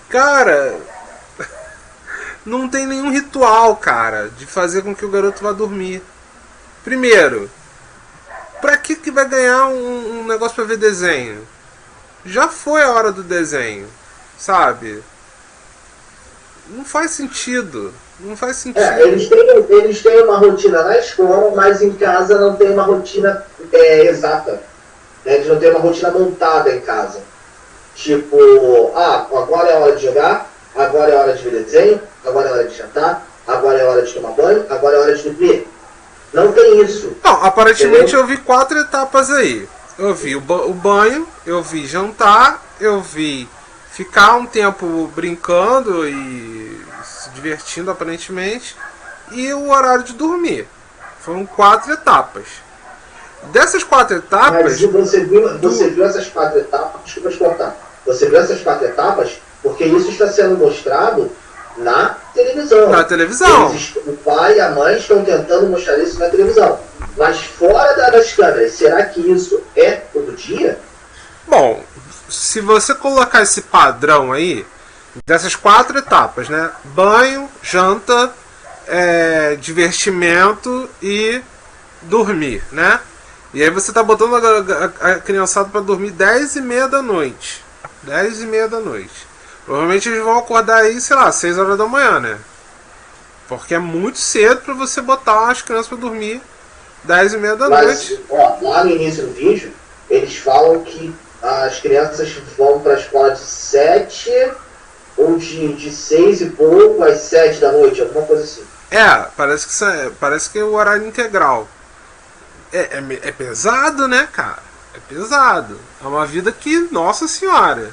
Cara, não tem nenhum ritual, cara, de fazer com que o garoto vá dormir. Primeiro, pra que vai ganhar um negócio pra ver desenho? Já foi a hora do desenho, sabe? Não faz sentido. Não faz sentido. Eles têm uma rotina na escola, mas em casa não tem uma rotina exata. Né? Eles não têm uma rotina montada em casa. Tipo, agora é hora de jogar, agora é hora de ver desenho, agora é hora de jantar, agora é hora de tomar banho, agora é hora de dormir. Não tem isso. Não, aparentemente entendeu? eu vi 4 etapas aí. Eu vi o banho, eu vi jantar, eu vi ficar um tempo brincando e se divertindo aparentemente, e o horário de dormir. Foram 4 etapas. Dessas 4 etapas, Mas você viu essas 4 etapas, desculpa te cortar. Você viu essas 4 etapas porque isso está sendo mostrado na televisão. na televisão. O pai e a mãe estão tentando mostrar isso na televisão. Mas fora das câmeras, será que isso é todo dia? Bom, se você colocar esse padrão aí, dessas 4 etapas, né? Banho, janta, divertimento e dormir, né? E aí você tá botando a criançada para dormir 10h30 da noite. 10h30 da noite. Provavelmente eles vão acordar aí, sei lá, 6 horas da manhã, né? Porque é muito cedo para você botar as crianças para dormir 10h30 da noite. Lá no início do vídeo, eles falam que as crianças vão para a escola de 7 ou de 6 e pouco às 7 da noite, alguma coisa assim. Parece que é o horário integral. É pesado, né, cara? É pesado. É uma vida que, nossa senhora.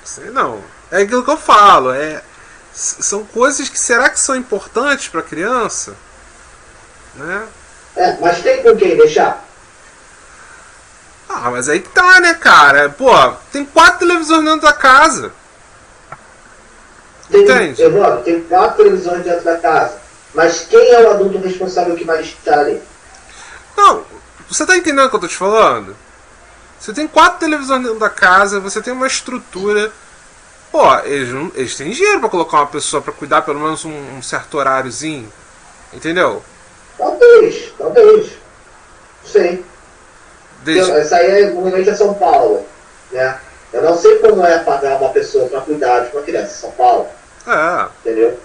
Sei não. É aquilo que eu falo. São coisas que será que são importantes para criança? Né? Mas tem com quem deixar? Mas aí que tá, né, cara? Pô, tem 4 televisões dentro da casa. Entende? Evandro, tem 4 televisões dentro da casa. Mas quem é o adulto responsável que vai estar ali? Não, você tá entendendo o que eu tô te falando? Você tem 4 televisões dentro da casa, você tem uma estrutura. Pô, eles têm dinheiro pra colocar uma pessoa pra cuidar pelo menos um certo horáriozinho. Entendeu? Talvez. Não sei. Desde... Essa aí realmente é São Paulo. Né? Eu não sei como é pagar uma pessoa pra cuidar de uma criança em São Paulo. Entendeu?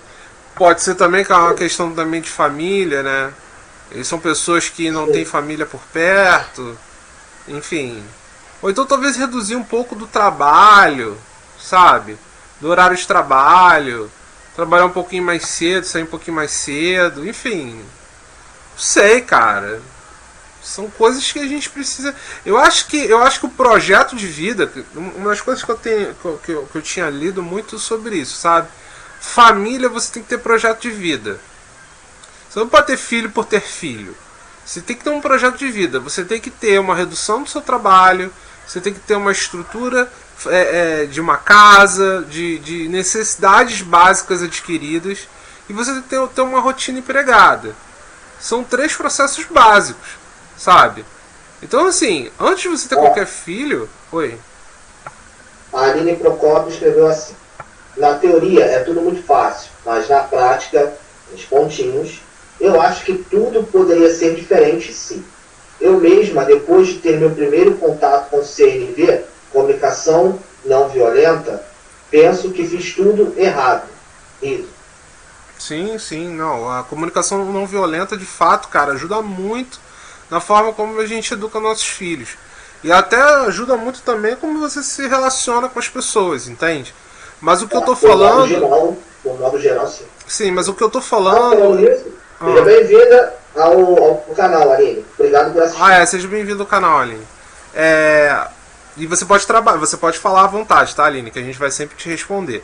Pode ser também que é uma questão também de família, né? Eles são pessoas que não têm família por perto. Enfim. Ou então talvez reduzir um pouco do trabalho, sabe? Do horário de trabalho. Trabalhar um pouquinho mais cedo, sair um pouquinho mais cedo. Enfim. Não sei, cara. São coisas que a gente precisa. Eu acho que o projeto de vida, uma das coisas que eu tinha lido muito sobre isso, sabe? Família, você tem que ter projeto de vida. Você não pode ter filho por ter filho. Você tem que ter um projeto de vida. Você tem que ter uma redução do seu trabalho. Você tem que ter uma estrutura de uma casa, de necessidades básicas adquiridas. E você tem que ter uma rotina empregada. São 3 processos básicos, sabe? Então, assim, antes de você ter qualquer filho... Oi. A Aline Procopio escreveu assim: na teoria é tudo muito fácil, mas na prática, nos pontinhos, eu acho que tudo poderia ser diferente, sim. Eu mesma, depois de ter meu primeiro contato com CNV, comunicação não violenta, penso que fiz tudo errado. Isso. Sim, não. A comunicação não violenta, de fato, cara, ajuda muito na forma como a gente educa nossos filhos. E até ajuda muito também como você se relaciona com as pessoas, entende? Mas o que eu tô falando... De um modo geral, sim. Sim, mas o que eu tô falando... Seja bem-vinda ao canal, Aline. Obrigado por assistir. Seja bem-vindo ao canal, Aline. E você pode falar à vontade, tá, Aline? Que a gente vai sempre te responder.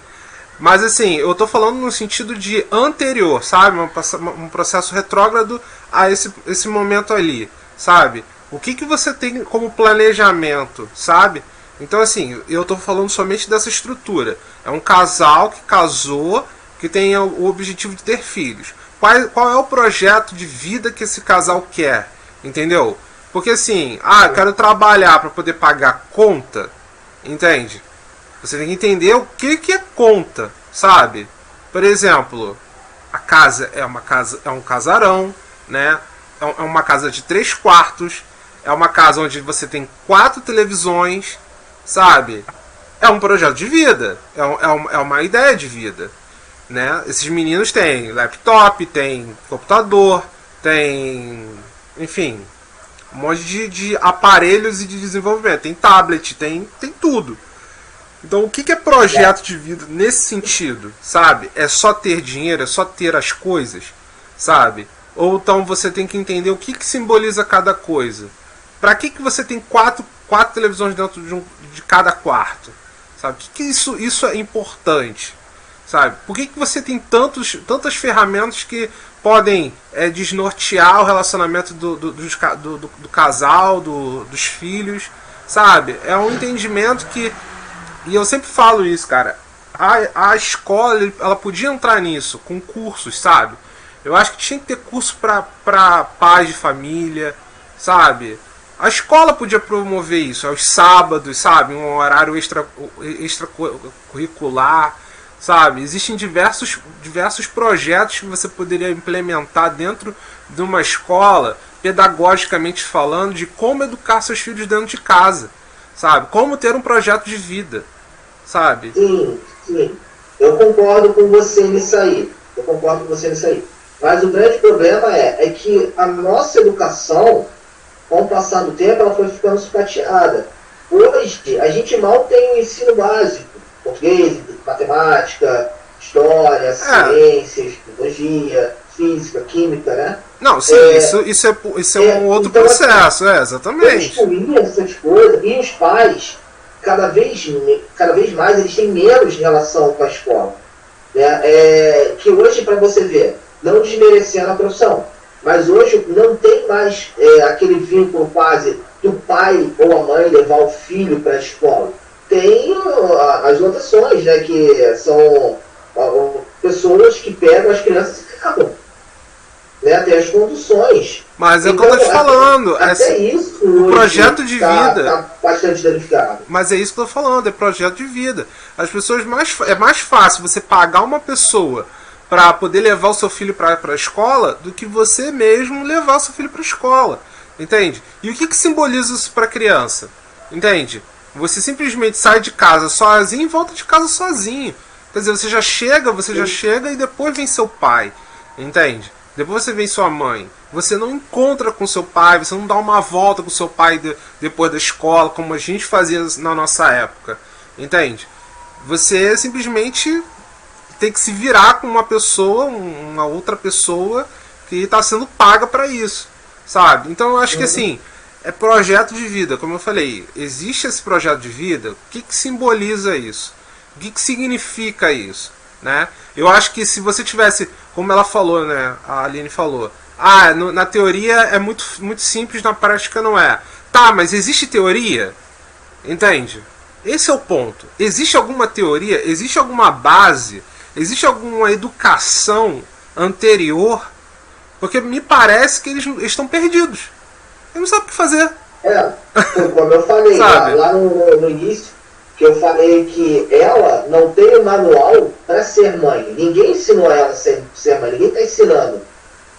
Mas assim, eu tô falando no sentido de anterior, sabe? Um processo retrógrado a esse momento ali, sabe? O que você tem como planejamento, sabe? Então assim, eu tô falando somente dessa estrutura. É um casal que casou, que tem o objetivo de ter filhos. Qual é o projeto de vida que esse casal quer? Entendeu? Porque assim, eu quero trabalhar para poder pagar conta, entende? Você tem que entender o que é conta, sabe? Por exemplo, a casa é um casarão, né? É uma casa de 3 quartos, é uma casa onde você tem 4 televisões, sabe? É um projeto de vida, é uma ideia de vida, né? Esses meninos têm laptop, têm computador, têm, enfim, um monte de aparelhos e de desenvolvimento, tem tablet, tem tudo. Então, o que é projeto de vida nesse sentido, sabe? É só ter dinheiro, é só ter as coisas, sabe? Ou então você tem que entender o que simboliza cada coisa. Para que você tem quatro televisões dentro de cada quarto? Sabe? O que isso é importante? Sabe? Por que você tem tantas ferramentas que podem desnortear o relacionamento do casal, dos filhos? Sabe? É um entendimento que... E eu sempre falo isso, cara. A escola, ela podia entrar nisso, com cursos, sabe? Eu acho que tinha que ter curso pra pais de família, sabe? A escola podia promover isso, aos sábados, sabe? Um horário extracurricular, sabe? Existem diversos projetos que você poderia implementar dentro de uma escola, pedagogicamente falando, de como educar seus filhos dentro de casa, sabe? Como ter um projeto de vida, sabe? Sim, sim. Eu concordo com você nisso aí. Mas o grande problema é que a nossa educação, com o passar do tempo, ela foi ficando sucateada. Hoje, a gente mal tem o ensino básico. Português, matemática, história, ciências, biologia, física, química, né? Não, sim, isso é um outro então, processo, exatamente. Excluir essas coisas, e os pais, cada vez mais, eles têm menos relação com a escola. Né? Que hoje, para você ver, não desmerecendo a profissão, mas hoje não tem mais aquele vínculo quase do pai ou a mãe levar o filho para a escola. Tem as lotações, né, que são pessoas que pegam as crianças e acabam. Né, tem as conduções. Mas é o que eu estou te falando. Até isso o projeto de vida. Tá bastante danificado. Mas é isso que eu estou falando, é projeto de vida. As pessoas é mais fácil você pagar uma pessoa para poder levar o seu filho para a escola do que você mesmo levar o seu filho para a escola. Entende? E o que simboliza isso para a criança? Entende? Você simplesmente sai de casa sozinho e volta de casa sozinho. Quer dizer, você já chega e depois vem seu pai. Entende? Depois você vem sua mãe. Você não encontra com seu pai, você não dá uma volta com seu pai depois da escola, como a gente fazia na nossa época. Entende? Você simplesmente tem que se virar com uma pessoa, uma outra pessoa que está sendo paga para isso. Sabe? Então eu acho que assim, é projeto de vida, como eu falei. Existe esse projeto de vida, o que simboliza isso? O que significa isso? Né? Eu acho que se você tivesse, como ela falou, né? A Aline falou, na teoria é muito, muito simples, na prática não é. Tá, mas existe teoria? Entende? Esse é o ponto. Existe alguma teoria? Existe alguma base? Existe alguma educação anterior? Porque me parece que eles estão perdidos. Eles não sabem o que fazer. Como eu falei lá no início, que eu falei que ela não tem um manual para ser mãe. Ninguém ensinou ela a ser mãe, ninguém está ensinando.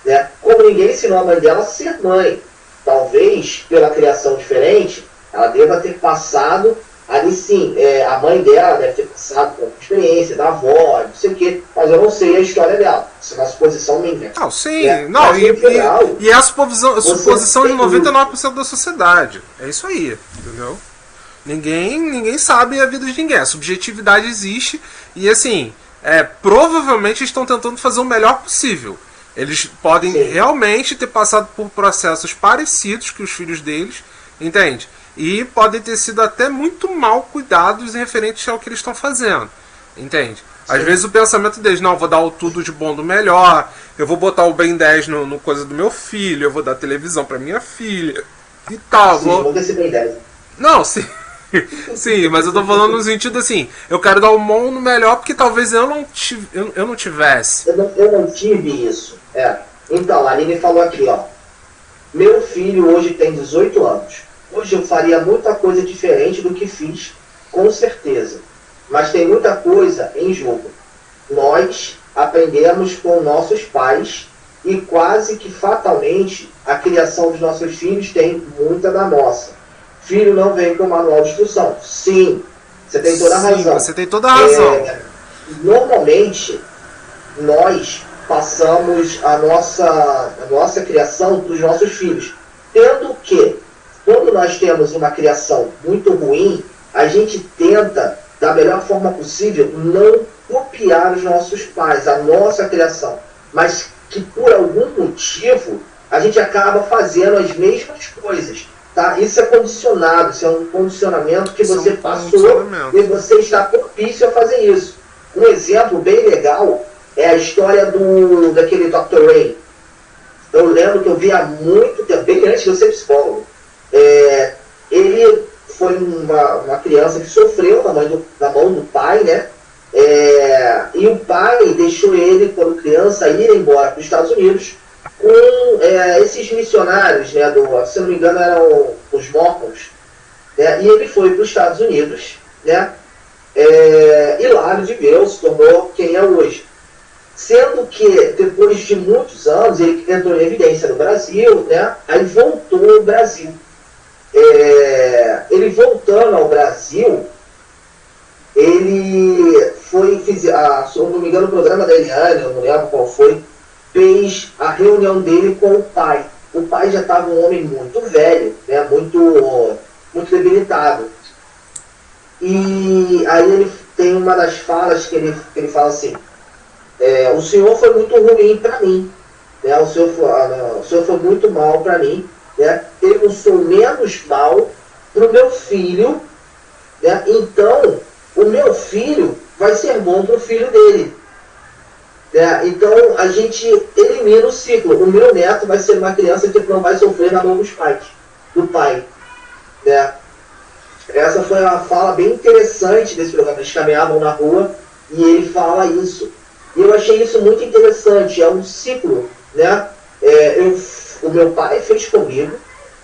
Né? Como ninguém ensinou a mãe dela a ser mãe. Talvez, pela criação diferente, ela deva ter passado, ali sim, a mãe dela deve ter passado por experiência da avó, não sei o quê, mas eu não sei a história dela. Isso é uma suposição minha. Não, sim, não, e é a suposição de 99% da sociedade. É isso aí, entendeu? Ninguém sabe a vida de ninguém. A subjetividade existe e assim, provavelmente estão tentando fazer o melhor possível. Eles podem realmente ter passado por processos parecidos que os filhos deles, entende? E podem ter sido até muito mal cuidados em referente ao que eles estão fazendo, entende? Às vezes o pensamento deles, não, vou dar o tudo de bom do melhor, eu vou botar o Ben 10 no coisa do meu filho, eu vou dar televisão pra minha filha e tal. Vou ter esse Ben 10. Não, sim. Sim, mas eu tô falando no sentido assim, eu quero dar o mundo melhor porque talvez eu não tivesse. Eu não tive isso. Então, a Aline falou aqui, ó. Meu filho hoje tem 18 anos. Hoje eu faria muita coisa diferente do que fiz, com certeza. mas tem muita coisa em jogo. Nós aprendemos com nossos pais e quase que fatalmente a criação dos nossos filhos tem muita da nossa. Filho não vem com manual de instrução. Sim, você tem toda a razão. Você tem toda a razão. Normalmente, nós passamos a nossa criação para os nossos filhos. Tendo que, quando nós temos uma criação muito ruim, a gente tenta, da melhor forma possível, não copiar os nossos pais, a nossa criação. Mas que por algum motivo, a gente acaba fazendo as mesmas coisas. Tá? Isso é condicionado, isso é um condicionamento que você passou e você está propício a fazer isso. Um exemplo bem legal é a história daquele Dr. Ray. Eu lembro que eu vi há muito tempo, bem antes de eu ser psicólogo. Ele foi uma criança que sofreu na mão do pai, né? E o pai deixou ele, quando criança, ir embora para os Estados Unidos com esses missionários, né, se não me engano eram os Mormons, né, e ele foi para os Estados Unidos, né, e lá ele viveu, se tornou quem é hoje. Sendo que depois de muitos anos ele entrou em evidência no Brasil, né, aí voltou ao Brasil. Ele voltando ao Brasil, ele foi, se eu não me engano, o programa da Eliane, eu não lembro qual foi, fez a reunião dele com o pai. O pai já estava um homem muito velho, né, muito debilitado. E aí ele tem uma das falas que ele fala assim, o senhor foi muito ruim para mim, né, o senhor foi muito mal para mim, né, eu não sou menos mal para o meu filho, né, então o meu filho vai ser bom para o filho dele. Então a gente elimina o ciclo. O meu neto vai ser uma criança que não vai sofrer na mão do pai. Né? Essa foi uma fala bem interessante desse programa. Eles caminhavam na rua e ele fala isso. E eu achei isso muito interessante. É um ciclo. Né? O meu pai fez comigo.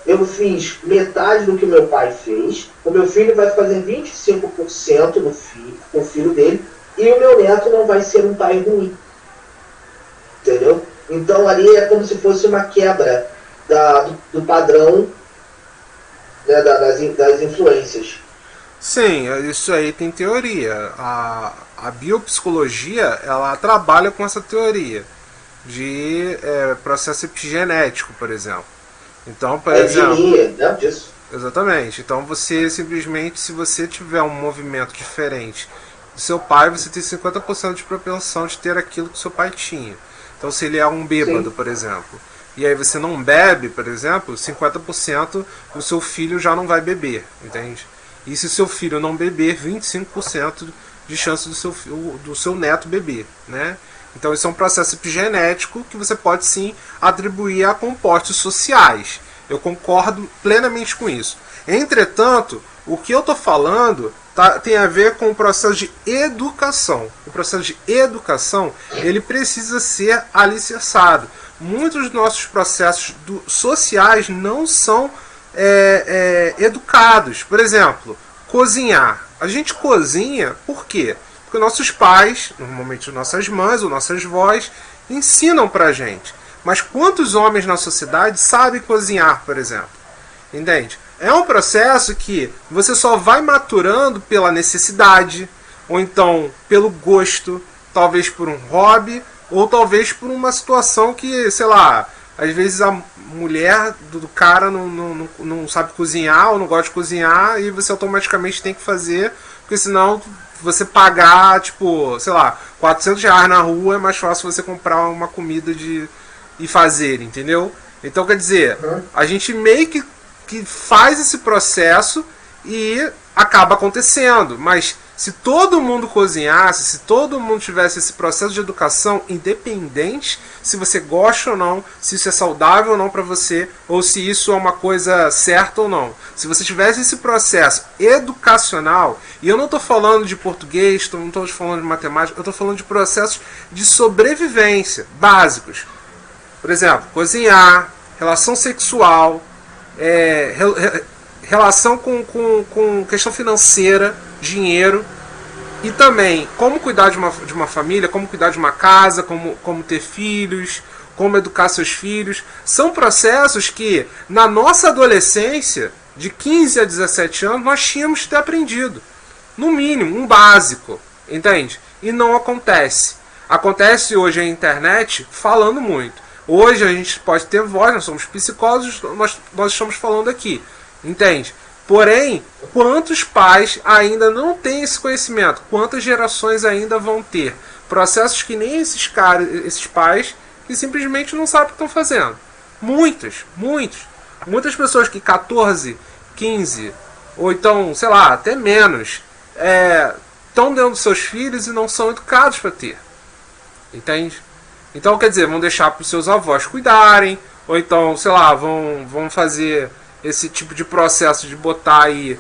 Eu fiz metade do que o meu pai fez. O meu filho vai fazer 25% com o filho dele. E o meu neto não vai ser um pai ruim. Entendeu? Então ali é como se fosse uma quebra do padrão, né, das influências. Sim, isso aí tem teoria. A biopsicologia, ela trabalha com essa teoria de processo epigenético, por exemplo. Então, por exemplo, né, disso. Exatamente. Então você simplesmente, se você tiver um movimento diferente do seu pai, você tem 50% de propensão de ter aquilo que seu pai tinha. Então se ele é um bêbado, por exemplo, e aí você não bebe, por exemplo, 50% do seu filho já não vai beber, entende? E se seu filho não beber, 25% de chance do seu neto beber, né? Então isso é um processo epigenético que você pode sim atribuir a compostos sociais. Eu concordo plenamente com isso. Entretanto, o que eu estou falando tem a ver com o processo de educação. O processo de educação, ele precisa ser alicerçado. Muitos dos nossos processos sociais não são educados. Por exemplo, cozinhar. A gente cozinha por quê? Porque nossos pais, normalmente nossas mães ou nossas vós, ensinam pra gente. Mas quantos homens na sociedade sabem cozinhar, por exemplo? Entende? É um processo que você só vai maturando pela necessidade, ou então pelo gosto, talvez por um hobby, ou talvez por uma situação que, sei lá, às vezes a mulher do cara não sabe cozinhar ou não gosta de cozinhar e você automaticamente tem que fazer, porque senão você pagar, tipo, sei lá, R$400 na rua é mais fácil você comprar uma comida e fazer, entendeu? Então, quer dizer, a gente meio que faz esse processo e acaba acontecendo. Mas se todo mundo cozinhasse, se todo mundo tivesse esse processo de educação, independente se você gosta ou não, se isso é saudável ou não para você, ou se isso é uma coisa certa ou não. Se você tivesse esse processo educacional, e eu não estou falando de português, não estou falando de matemática, eu estou falando de processos de sobrevivência básicos. Por exemplo, cozinhar, relação sexual, relação com questão financeira, dinheiro. E também como cuidar de uma família, como cuidar de uma casa, como ter filhos, como educar seus filhos. São processos que na nossa adolescência, de 15 a 17 anos, nós tínhamos que ter aprendido. No mínimo, um básico, entende? E não acontece. Acontece hoje a internet falando muito. Hoje a gente pode ter voz, nós somos psicólogos, nós estamos falando aqui, entende? Porém, quantos pais ainda não têm esse conhecimento? Quantas gerações ainda vão ter? Processos que nem esses pais que simplesmente não sabem o que estão fazendo. Muitas. Muitas pessoas que 14, 15, ou então, sei lá, até menos, estão dentro dos seus filhos e não são educados para ter. Entende? Então, quer dizer, vão deixar para os seus avós cuidarem, ou então, sei lá, vão fazer esse tipo de processo de botar aí.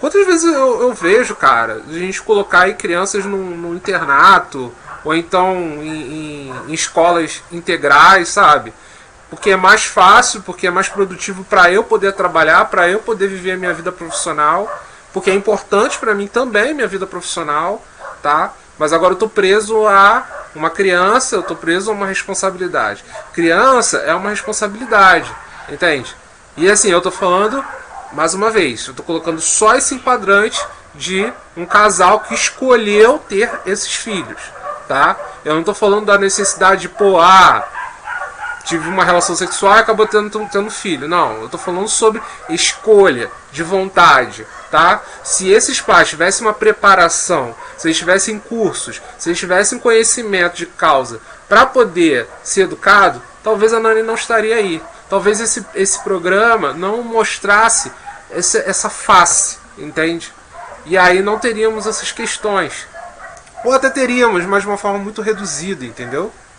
Quantas vezes eu vejo, cara, a gente colocar aí crianças num internato, ou então em escolas integrais, sabe? Porque é mais fácil, porque é mais produtivo para eu poder trabalhar, para eu poder viver a minha vida profissional, porque é importante para mim também minha vida profissional, tá? Mas agora eu tô preso a uma criança, eu tô preso a uma responsabilidade. Criança é uma responsabilidade, entende? E assim, eu tô falando, mais uma vez, eu tô colocando só esse enquadrante de um casal que escolheu ter esses filhos, tá? Eu não tô falando da necessidade de, tive uma relação sexual e acabou tendo filho. Não, eu tô falando sobre escolha, de vontade, tá? Se esses pais tivessem uma preparação, se eles tivessem cursos, se eles tivessem conhecimento de causa para poder ser educado, talvez a Nani não estaria aí. Talvez esse programa não mostrasse essa face, entende? E aí não teríamos essas questões. Ou até teríamos, mas de uma forma muito reduzida, entendeu?